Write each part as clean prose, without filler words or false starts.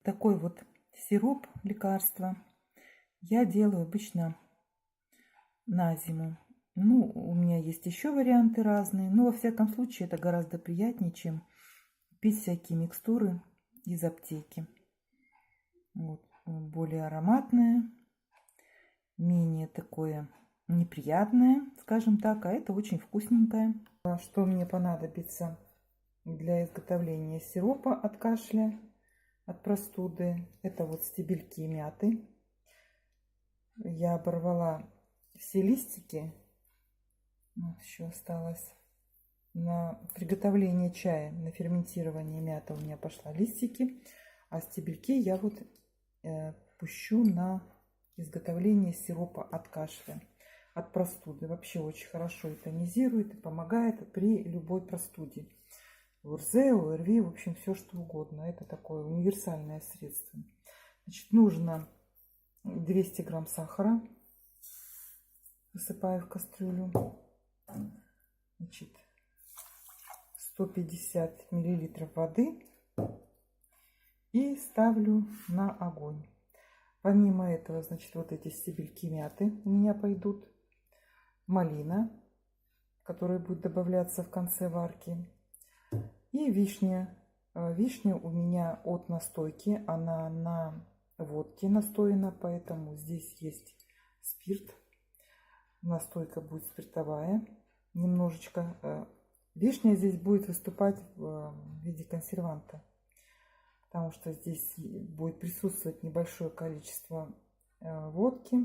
такой вот сироп, лекарство, я делаю обычно на зиму. Ну, у меня есть еще варианты разные, но во всяком случае это гораздо приятнее, чем пить всякие микстуры из аптеки. Вот, более ароматное, менее такое неприятное, скажем так, а это очень вкусненькое. Что мне понадобится для изготовления сиропа от кашля, от простуды? Это вот стебельки мяты. Я оборвала все листики, вот еще осталось. На приготовление чая, на ферментирование мяты у меня пошла листики, а стебельки я вот пущу на изготовление сиропа от кашля, от простуды. Вообще очень хорошо и тонизирует, и помогает при любой простуде. ОРЗ, ОРВИ, в общем, все что угодно. Это такое универсальное средство. Значит, нужно 200 грамм сахара. Высыпаю в кастрюлю. Значит, 150 миллилитров воды и ставлю на огонь. Помимо этого, значит, вот эти стебельки мяты у меня пойдут, малина, которая будет добавляться в конце варки, и вишня. Вишня у меня от настойки, она на водке настояна, поэтому здесь есть спирт. Настойка будет спиртовая. Немножечко вишня здесь будет выступать в виде консерванта, потому что здесь будет присутствовать небольшое количество водки,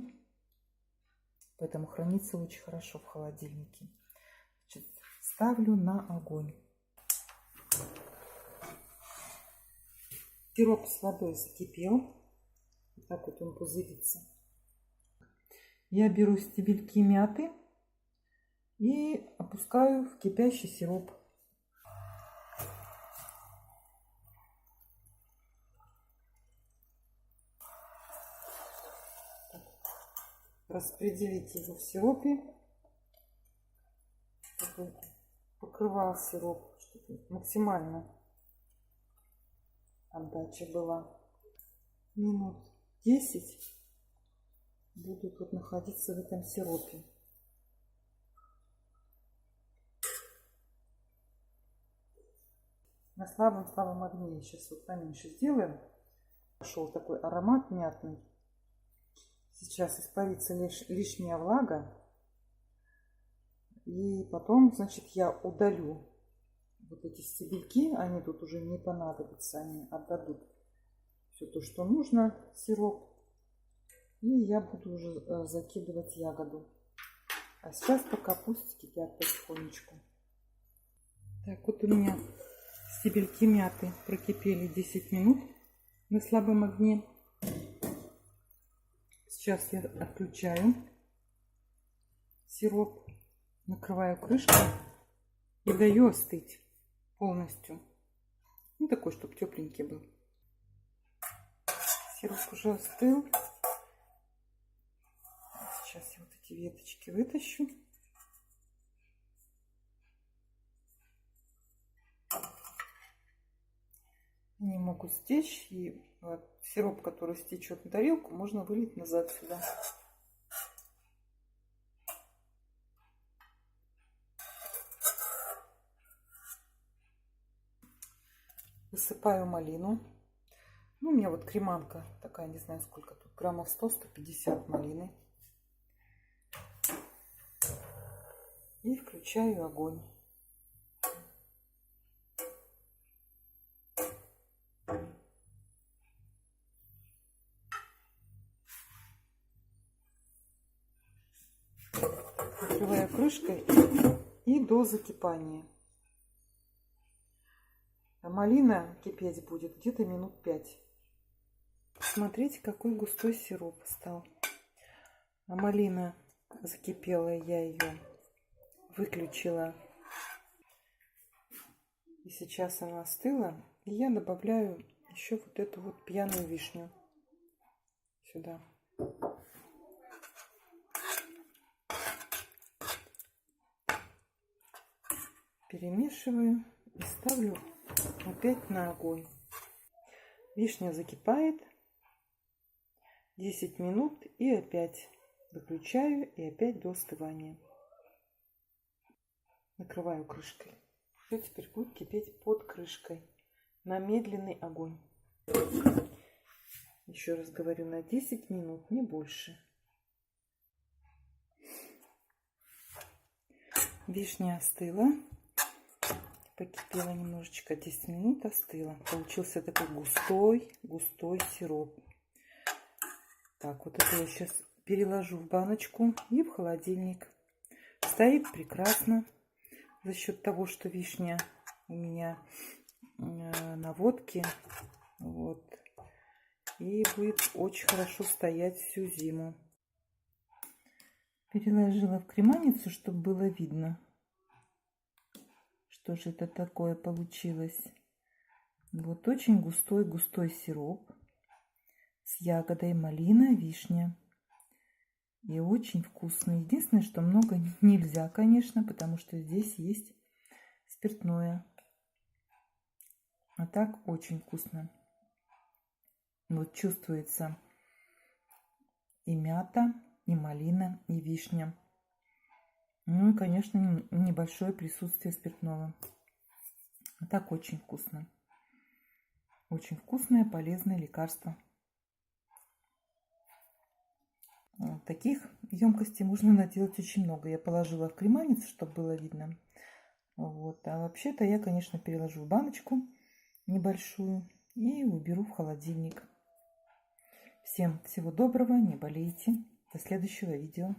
поэтому хранится очень хорошо в холодильнике. Значит, ставлю на огонь. Сироп с водой закипел. Вот так вот он пузырится. Я беру стебельки мяты и опускаю в кипящий сироп. Распределить его в сиропе, чтобы покрывал сироп, чтобы максимально отдача была. Минут 10 будут вот находиться в этом сиропе. На слабом огне сейчас вот поменьше сделаем. Пошел такой аромат мятный. Сейчас испарится лишняя влага. И потом, значит, я удалю вот эти стебельки. Они тут уже не понадобятся. Они отдадут все то, что нужно, сироп. И я буду уже закидывать ягоду. А сейчас пока пусть кипят потихонечку. Так, вот у меня стебельки мяты прокипели 10 минут на слабом огне. Сейчас я отключаю сироп, накрываю крышкой и даю остыть полностью. Ну, такой, чтобы тепленький был. Сироп уже остыл. Сейчас я вот эти веточки вытащу. Они могут стечь, и сироп, который стечет на тарелку, можно вылить назад сюда. Высыпаю малину. Ну, у меня вот креманка такая, не знаю сколько тут, граммов 100-150 малины. И включаю огонь. Накрываю крышкой и до закипания. А малина кипеть будет где-то минут 5. Смотрите, какой густой сироп стал. А малина закипела, я ее выключила. И сейчас она остыла. И я добавляю еще вот эту вот пьяную вишню сюда. Перемешиваю и ставлю опять на огонь. Вишня закипает 10 минут и опять выключаю и опять до остывания. Накрываю крышкой. Все теперь будет кипеть под крышкой на медленный огонь. Еще раз говорю, на 10 минут, не больше. Вишня остыла. Покипела немножечко, 10 минут остыла. Получился такой густой сироп. Так, вот это я сейчас переложу в баночку и в холодильник. Стоит прекрасно за счет того, что вишня у меня на водке. Вот. И будет очень хорошо стоять всю зиму. Переложила в креманицу, чтобы было видно, что же это такое получилось. Вот очень густой сироп с ягодой малина, вишня. И очень вкусный. Единственное, что много нельзя, конечно, потому что здесь есть спиртное. А так очень вкусно. Вот чувствуется и мята, и малина, и вишня. Ну и, конечно, небольшое присутствие спиртного. А так очень вкусно. Очень вкусное, полезное лекарство. Вот таких емкостей можно наделать очень много. Я положила в креманицу, чтобы было видно. Вот. А вообще-то я, конечно, переложу в баночку небольшую и уберу в холодильник. Всем всего доброго, не болейте. До следующего видео.